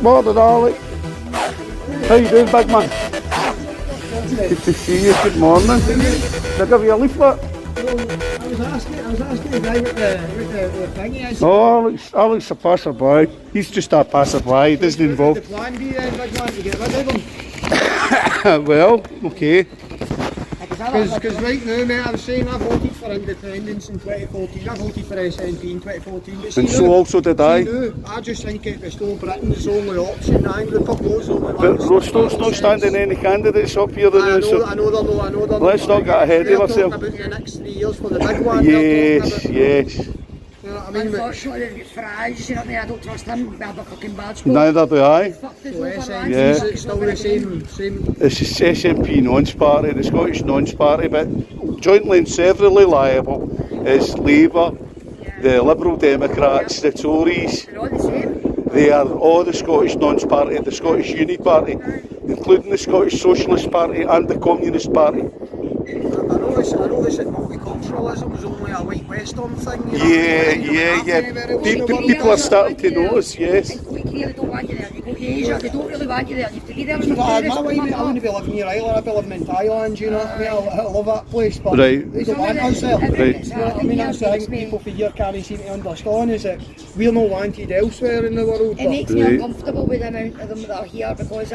Morning, Ollie. How you doing, big man? Good to see you. Good morning. Did I give you a leaflet? I was asking the guy what the thing is. Oh, Alec's a passerby. He's just a passerby. He doesn't involve. The plan B then, big man, to get rid of him. Well, okay. Because right now, mate, I'm saying I voted for independence in 2014. I voted for SNP in 2014. But And so also did I. I just think it was still Britain's only option. I think the Republic's only But there's no standing any candidates up here. I know they're Let's not get ahead of ourselves. They're talking about the next 3 years for the big one. Yes. You know what I mean? Unfortunately, it's Farage, you know what I mean? I don't trust him. We have a fucking bad score. Neither do I. Fuck this So over SNP, Yeah. it's still the same. It's the SNP Nonce Party, the Scottish Nonce Party, but jointly and severally liable is Labour, the Liberal Democrats, the Tories. They're all the same. They are all the Scottish Nonce Party, the Scottish Unity Party, including the Scottish Socialist Party and the Communist Party. I know this multiculturalism is only a white western thing. You know? Yeah. People are starting to notice, yes. And quite clear, they don't want you there. You go to Asia, they don't really want you there. You have to be there. I wouldn't be living here either. I'd be living in Thailand, you know what I mean? I love that place, but Right. they don't want us there. Right. You know what I mean? That's the thing people for here can't seem to understand, is that we're not wanted elsewhere in the world. It makes me uncomfortable with the amount of them that are here because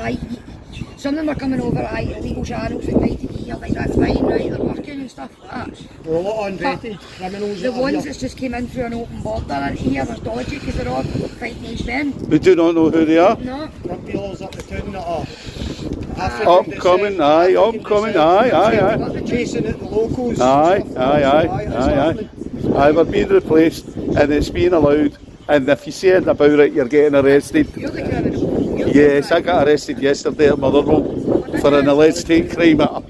some of them are coming over illegal channels and right here, like that's fine, right? They're working and stuff like that. There are a lot of unvetted criminals. The ones that just came in through an open border are here, they're dodgy because they're all fighting East men. We do not know who they are. No. Drug dealers up the town that are Upcoming, chasing at the locals. Aye, we're being replaced and it's being allowed. And if you say anything about it, you're getting arrested. You're the criminal. Yes, I got arrested yesterday at Motherwell for an alleged hate crime at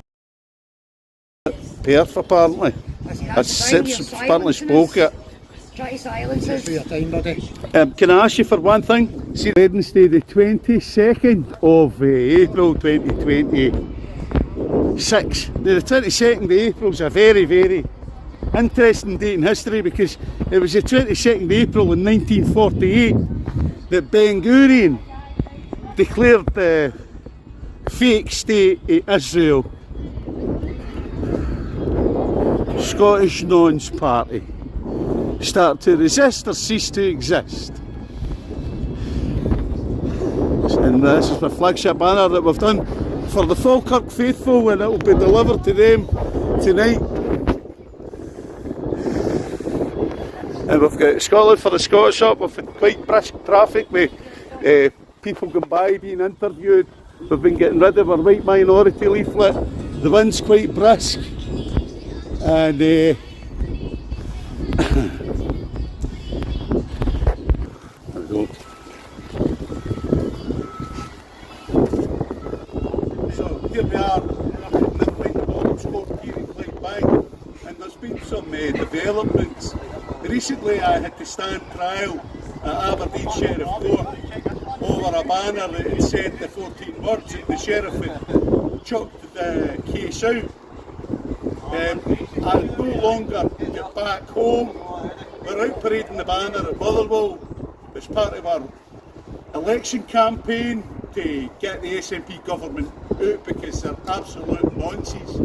Perth, apparently. I apparently spoke it. Try to silence Thanks for us. your time, buddy. Can I ask you for one thing? See, Wednesday the 22nd of April 2026. Now, the 22nd of April is a very, very interesting date in history because it was the 22nd of April in 1948 that Ben Gurion declared the fake state of Israel. Scottish Nonce Party start to resist or cease to exist. And this is the flagship banner that we've done for the Falkirk faithful, and it will be delivered to them tonight. And we've got Scotland for the Scots up. We've had quite brisk traffic with people going by being interviewed. We've been getting rid of our white minority leaflet. The wind's quite brisk. And there we go. here we are in the Bollox Court here in Clydebank, and there's been some developments. Recently I had to stand trial at Aberdeen Sheriff Court over a banner that had said the 14 words, and the sheriff had chucked the case out. I no longer get back home. We're out parading the banner at Motherwell as part of our election campaign to get the SNP government out because they're absolute nonsense.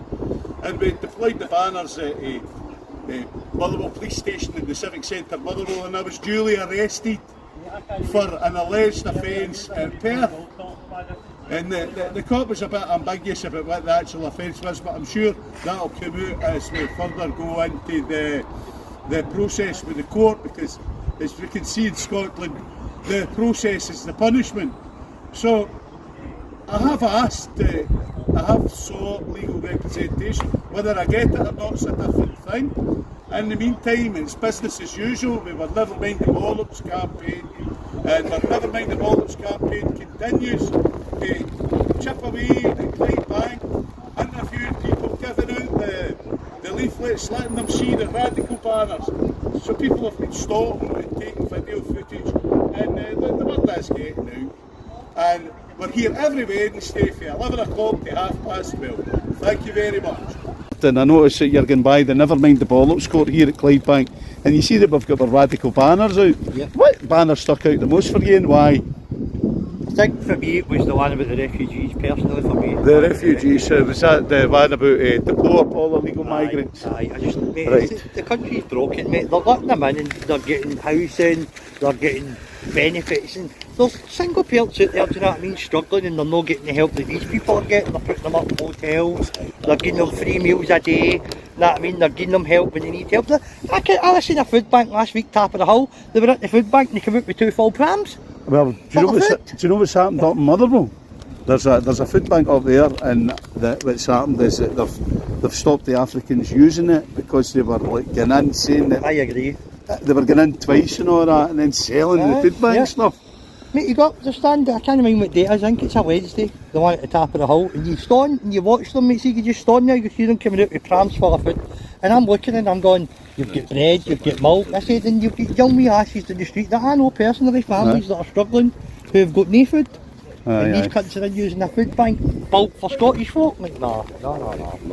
And we deployed the banners at Motherwell Police Station in the Civic Centre Motherwell, and I was duly arrested for an alleged offence in Perth. And the cop was a bit ambiguous about what the actual offence was, but I'm sure that'll come out as we further go into the process with the court, because as we can see in Scotland, the process is the punishment. So I have sought legal representation. Whether I get it or not is a different thing. In the meantime, it's business as usual. We were Never Mind the Bollocks campaign, and our Never Mind the Bollocks campaign continues to chip away at Clydebank, interviewing people, giving out the leaflets, letting them see the radical banners. So people have been stopping and taking video footage, and the word is getting out. And we're here every Wednesday from 11 o'clock to 12:30. Thank you very much. And I notice that you're going by the Never Mind the Bollox Court here at Clydebank, and you see that we've got our radical banners out. Yep. What banner stuck out the most for you, and why? I think for me it was the one about the refugees, personally for me. The refugees, was that the one about deport all illegal migrants? Aye, I just, mate, Right. the country's broken, mate. They're letting them in and they're getting housing, they're getting benefits, and there's single parents out there, do you know what I mean, struggling, and they're not getting the help that these people are getting. They're putting them up in hotels, they're giving them free meals a day, you know what I mean, they're giving them help when they need help. I was in a food bank last week, top of the hill. They were at the food bank and they came out with 2 full prams. Well, do you know what's happened up in Motherwell? There's a food bank up there, and what's happened is that they've stopped the Africans using it because they were like going in saying that I agree. they were going in twice and all that, and then selling the food bank stuff. Mate, you got to stand, I can't remember what day it is, I think it's a Wednesday, the one at the top of the hill, and you stand and you watch them, mate, so you can just stand there, you see them coming out with prams full of food, and I'm looking and I'm going, you've got bread, you've got milk, I said, and you've got young wee asses in the street that I know personally, families that are struggling, who have got no food, and these cunts are in using a food bank built for Scottish folk. Like, no.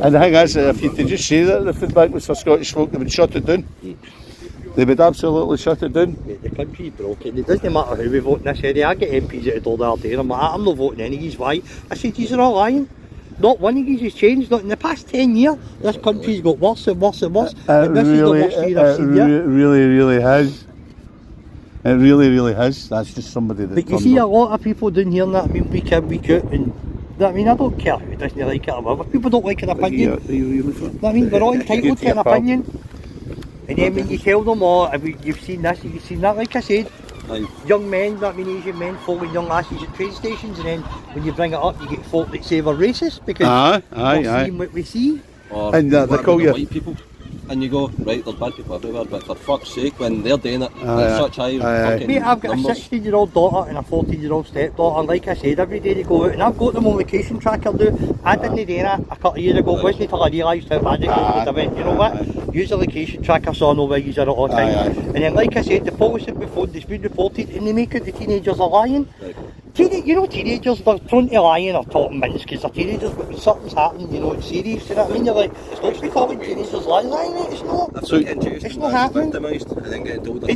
And the thing is, if you could just say that the food bank was for Scottish folk, they would shut it down. They would absolutely shut it down. Mate, the country's broken. It doesn't matter who we vote in this area. I get MPs that are all day. I'm like, I'm not voting any of these. Why? I said, these are all lying. Not one of these has changed. Not in the past 10 years. This country's got worse and worse and worse. And this is the worst year I've seen yet. It really has. It really has. That's just somebody that. But you see a lot of people down here, that I mean, week in, week out, and I mean, I don't care who doesn't like it or whatever. People don't like an opinion. I mean, we're all entitled to an opinion. And then when you tell them, you've seen this, you've seen that, like I said, young men, that mean Asian men, following young lasses at train stations, and then when you bring it up, you get folk that say we're racist because we're seeing what we see. Or and they call you white people, and you go, right, there's bad people everywhere, but for fuck's sake, when they're doing it, there's such high fucking Mate, I've got numbers. a 16-year-old daughter and a 14-year-old stepdaughter, and like I said, every day they go out, and I've got them on location tracker do. I didn't do that a couple of years ago, it wasn't until I realised how bad it was. I went, you know what, use a location tracker so I know where you are at all time. And then like I said, the police have been phoned, it's been reported, and they make it the teenagers are lying. Right. Teenagers, they're prone to lying or talking mince because they're teenagers, but when something's happening, you know, it's serious, you know what I mean? You're like, don't be calling teenagers lying, mate, it's not. It's not happening. And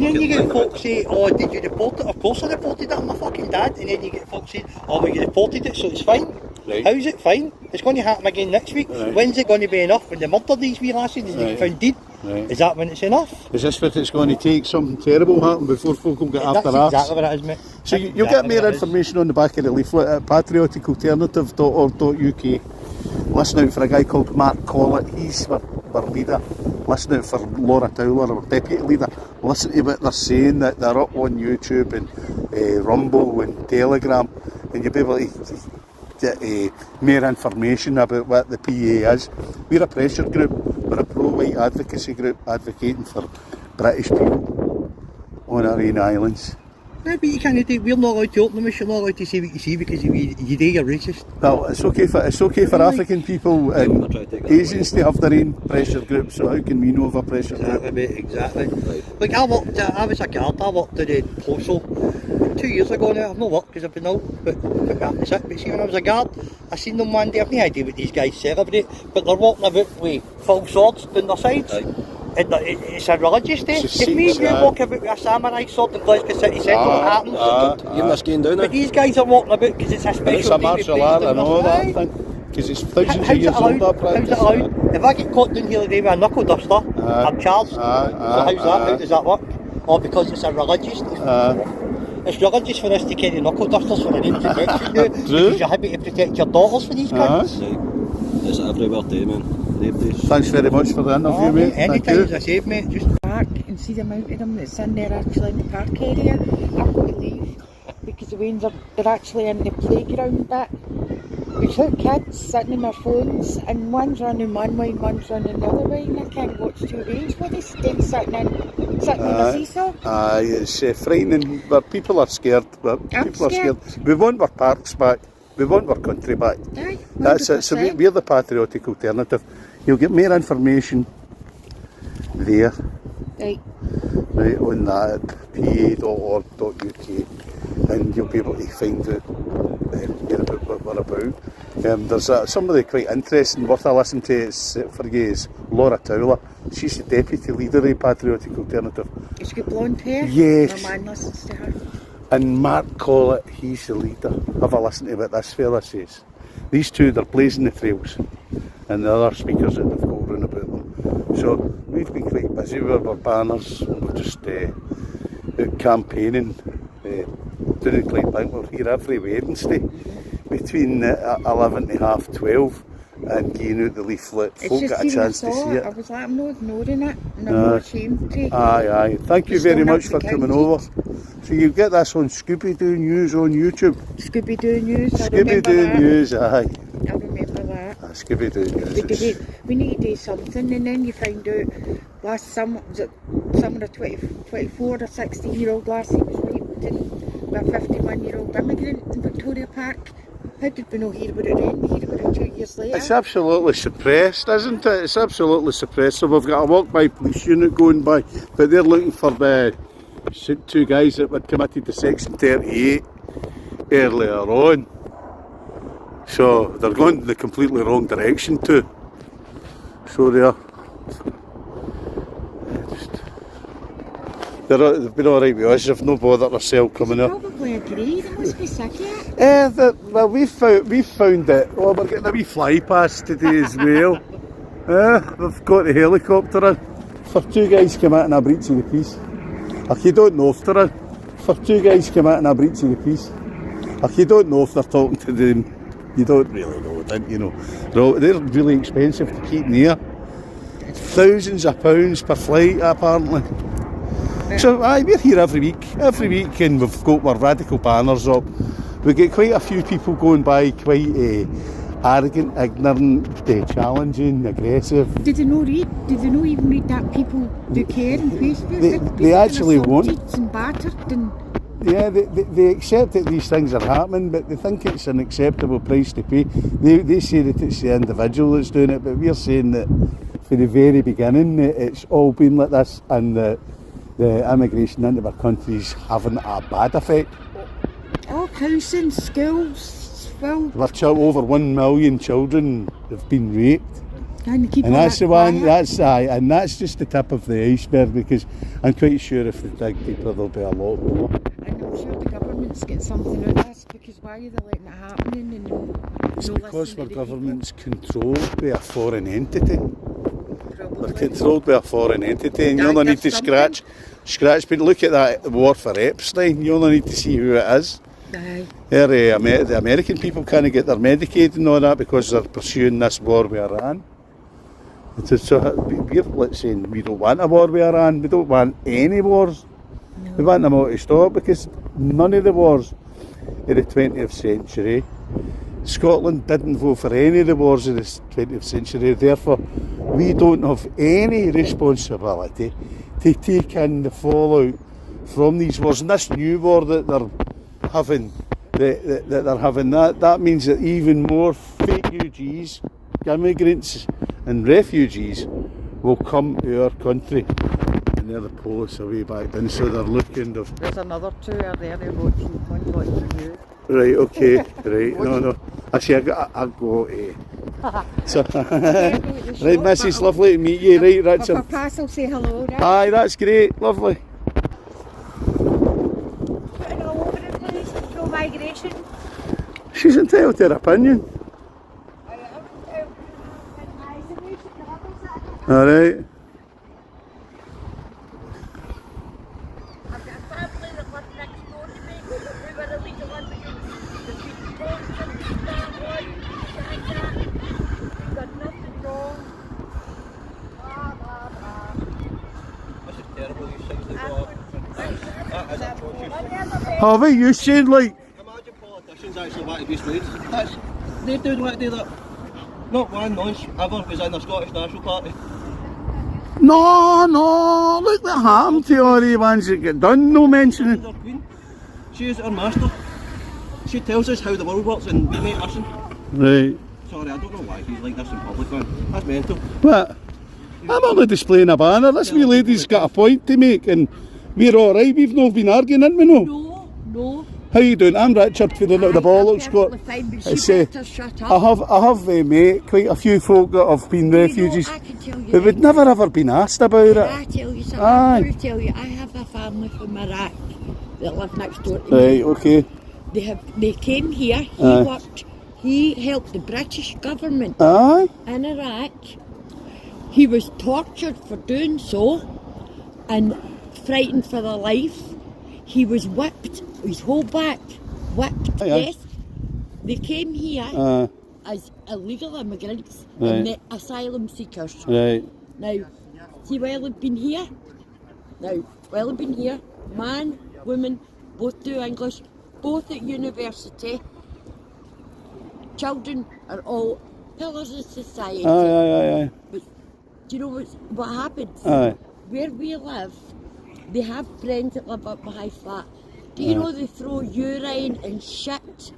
then you get folks say, oh, did you report it? Of course I reported it, I'm my fucking dad. And then you get folks saying, oh, well, you reported it, so it's fine. Right. How's it fine? It's going to happen again next week. Right. When's it going to be enough? When they murder these wee lasses and they get found dead? Right. Is that when it's enough? Is this what it's going to take? Something terrible happen before folk will get after That's us? exactly what it is, mate. So you'll get more information on the back of the leaflet at patrioticalternative.org.uk. Listen out for a guy called Mark Collett, he's our leader. Listen out for Laura Towler, our deputy leader. Listen to what they're saying, that they're up on YouTube and Rumble and Telegram, and you'll be able to get more information about what the PA is. We're a pressure group, we're a pro-white advocacy group advocating for British people on our own islands. No, but you can't do. We're not allowed to open them. You're not allowed to say what you see because if you do, you're racist. Well, it's okay for African people and Asians to have their own pressure group, so how can we know of a pressure group? Exactly, mate, exactly. Like I was a guard, I worked at the postal 2 years ago now. I've not worked because I've been out, but that's it. But see, when I was a guard, I seen them one day. I've no idea what these guys celebrate, but they're walking about with full swords down their sides. And it's a religious day. If me and you walk about with a samurai sword in Glasgow City Centre, what happens? Even a skin down there. But these guys are walking about because it's a special It's a day. martial art and all that thing. Because it's thousands of years old, that practice. How's it allowed? If I get caught down here today with a knuckle duster, I'm charged. So how does that work? Or because it's a religious day? It's religious for us to carry knuckle dusters for an empty protection now, because you're happy to protect your daughters for these guys. It's everywhere day, man. Thanks very much for the interview, mate. Anytime, as I said, mate, just park and see the amount of them that's in there actually in the park area. I'm going to leave because the wains they're actually in the playground bit. We've got kids sitting on their phones and one's running one way and one's running the other way, and I can't watch two ways. What are they staying sitting on a seesaw? It's frightening, but people are scared. People are scared. We want our parks back. We want our country back. Aye, That's it. So we're the patriotic alternative. You'll get more information there. Right on that at pa.org.uk, and you'll be able to find out more about what we're about. There's somebody quite interesting worth a listen to for you is Laura Towler. She's the deputy leader of the Patriotic Alternative. She's got blonde hair. Yes. My man listens to her. And Mark Collett, he's the leader. Have a listen to what this fella says. These two, they're blazing the trails, and the other speakers that they've got round about them. So we've been quite busy with our banners. We're just out campaigning down at Clydebank. We're here every Wednesday between 11 to half 12 and giving out the leaflet. Folk get a chance to see it. I was like, I'm not ignoring it, and I'm not ashamed to. Aye. Thank you very much for coming over. So you get this on Scooby-Doo News on YouTube. Scooby-Doo News. Scooby-Doo News, aye. I remember that. Scooby-Doo News. We need to do something, and then you find out last summer, was it summer of 24 or 16-year-old lassie was raped by a 51-year-old immigrant in Victoria Park. How did we not hear about it then? We hear about it 2 years later. It's absolutely suppressed, isn't it? It's absolutely suppressed. So we've got a walk-by police unit going by, but they're looking for the two guys that were committed to Section 38 earlier on. So they're going in the completely wrong direction too. So they've been alright with us, they've no bothered themselves coming up. Probably agree, they must be sick of it. Well, we've found it. Oh, we're getting a wee fly past today as well. We've got the helicopter in for two guys come out in a breach of the peace. You don't know if they're in. For two guys come out in a breach of the peace. You don't know if they're talking to them. You don't really know, don't you know? They're really expensive to keep near. Thousands of pounds per flight, apparently. So we're here every week, and we've got our radical banners up. We get quite a few people going by, quite arrogant, ignorant, challenging, aggressive. Did they not even read that people do care on Facebook? They actually won't. And battered and yeah, they accept that these things are happening, but they think it's an acceptable price to pay. They say that it's the individual that's doing it, but we're saying that from the very beginning it's all been like this, and the immigration into our country is having a bad effect. all housing, schools, well. Over 1 million children have been raped. And that's the one, and that's just the tip of the iceberg, because I'm quite sure if they dig deeper there'll be a lot more. And I'm sure the government's getting something out of this, because why are they letting it happen? And it's because our government's controlled by a foreign entity. They're controlled by a foreign entity, and you only need to scratch, but look at that war for Epstein, you only need to see who it is. The American people can't get their Medicaid and all that because they're pursuing this war with Iran. So we're saying we don't want a war with Iran, we don't want any wars. No. We want them all to stop, because none of the wars in the 20th century, Scotland didn't vote for any of the wars of the 20th century, therefore we don't have any responsibility to take in the fallout from these wars, and this new war that they're having, that means that even more fake UGs, immigrants and refugees will come to our country, and they're the Polish away back then, so they're looking to... There's another two are there, they're watching, one watching you. Right, okay, right, no. Actually, I go so, right, Mrs, lovely to meet you, right, Richard. Papa Pass will say hello, right? Aye, that's great, lovely. Putting all over the place, pro-migration. She's entitled to her opinion. Alright. I've got a family that live next door to me. We were illegal immigrants. There's been torture, starboard, we've got nothing wrong. Blah, blah, blah. This is terrible, these things that go up. That is atrocious. Have you said like... Imagine politicians actually want to be slaves. They do want to do that. Not one nonce ever was in the Scottish National Party. No, look what happened to all the ones that get done, no mentioning. Our queen. She is our master. She tells us how the world works and we make listen. Right. Sorry, I don't know why he's like this in public, man. That's mental. What? I'm only displaying a banner. This wee lady's got a point to make, and we're alright. We've not been arguing, haven't we, no? No. How you doing? I'm Richard for the Bollox Court. Fine, but It's, she better shut up. I have met quite a few folk that have been refugees. I can tell you. But we'd never ever been asked about it. I tell you something. Aye. I'm going to tell you. I have a family from Iraq that live next door to me. Right, okay. They came here. Aye. He helped the British government Aye. in Iraq. He was tortured for doing so and frightened for their life. He was whipped, his whole back whipped. Aye, aye. Yes. They came here as illegal immigrants Right. and the asylum seekers. Right. Now, see while they've been here, man, woman, both do English, both at university, children are all pillars of society. Aye. But do you know what happens? Aye. Where we live, they have friends that live up the high flat. Do you know they throw urine and shit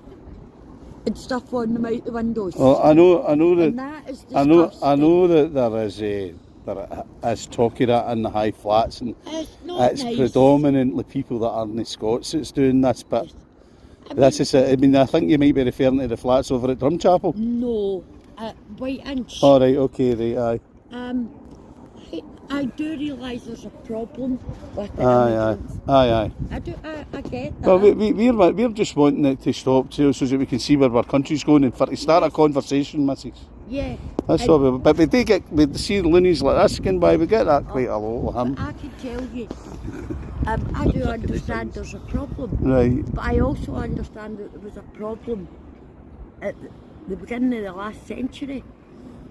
and stuff on them out the windows? Oh, I know And that. that is I know disgusting. that there is talk of that in the high flats, and It's not it's nice. predominantly people that aren't Scots that's doing this. But I this is it. I mean, I think you might be referring to the flats over at Drumchapel. No, White Inch. All right, okay, right, aye. I do realise there's a problem with the Aye. immigrants. I get that. Well, we're just wanting it to stop too, so that we can see where our country's going and for to start a conversation, Mrs. Yeah. That's all. But we see loonies like this going by. We get that quite a lot of him. I can tell you, I do understand there's a problem. Right. But I also understand that there was a problem at the beginning of the last century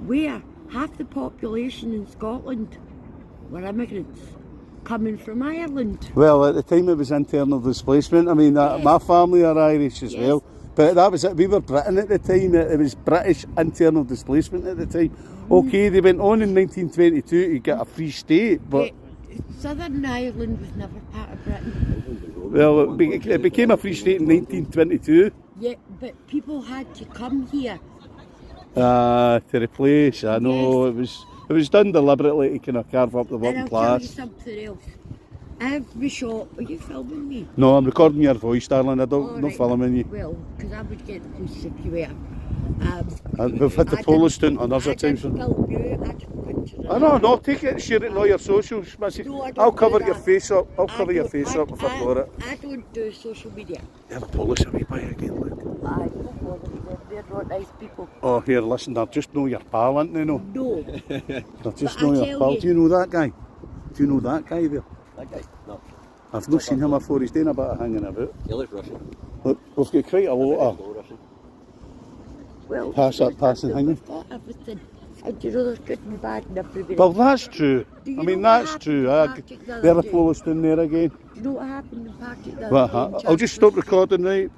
where half the population in Scotland were immigrants coming from Ireland. Well, at the time it was internal displacement. I mean, my family are Irish as well. But that was it. We were Britain at the time. It was British internal displacement at the time. Okay, they went on in 1922 to get a free state, but... Southern Ireland was never part of Britain. Well, it became a free state in 1922. Yeah, but people had to come here. To replace, I know, it was done deliberately to kind of carve up the working And I'll tell you class. something else. Every shop... Are you filming me? No, I'm recording your voice, darling. I don't, All not right, filming you. Well, because I would get the police if you were. We've had the I Polish didn't- doing others I at times. didn't film you, I took pictures of I know, take it and share it on all your socials, Missy. No, I don't I'll do cover your that. face up. I'll I cover your don't- face up if I've got it. I don't do social media. They're the Polish away by again, look. I don't bother with them. They're not nice people. Oh, here, listen, I just know your pal, ain't they, no? No. I just But know I your tell pal. you- Do you know that guy? Do you know that guy there? That guy? No. I've not seen him before. He's doing a bit of hanging about. He lives Russian. Look, we've got quite a lot of Go Russian. Well, passing hanging. we've got everything. And you know there's good and bad in everybody. Well, that's true. Do you I mean, know what that's happened true. in Partick the other They're the day? Polish doing there again. You know what happened in Partick the Well, other day in I'll just stop Chancellor recording, right?